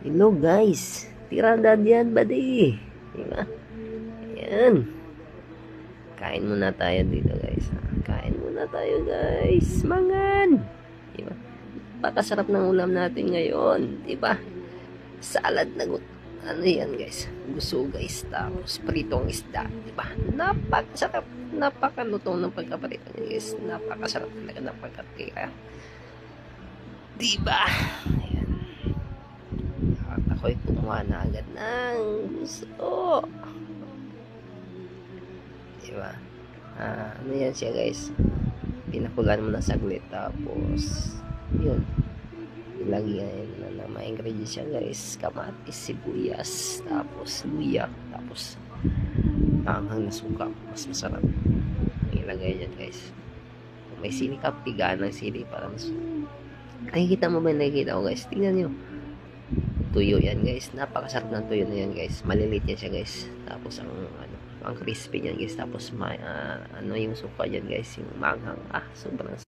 Hello guys, tirada diyan buddy. Diba? Ayan. Kain muna tayo dito guys. Kain muna tayo guys. Mangan. Diba? Pakasarap ng ulam natin ngayon. Diba? Salad na ano yan guys. Gusto guys. Tapos pritong isda. Diba? Napakasarap. Napakalutong ng pagkaparito niya guys. Napakasarap talaga ng pagkatira. Diba? Ayan. At ako'y kumuha na agad ng gusto. Diba? Ano yan siya guys. Pinakulan mo na saglit. Tapos yun. Ilagyan na mga ingredients siya guys. Kamatis, sibuyas. Tapos luya. Tapos panghang na suka. Mas masarap. Ilagay dyan guys. Kung may sili ka, pigaan ng sili para mas nakikita mo ba yung nakikita ko guys? Tingnan nyo. Tuyo yan guys. Napakasarap ng tuyo na yan guys. Malilit yan siya guys. Tapos ang crispy niyan guys. Tapos may ano yung suka dyan guys. Yung manghang. Sobrang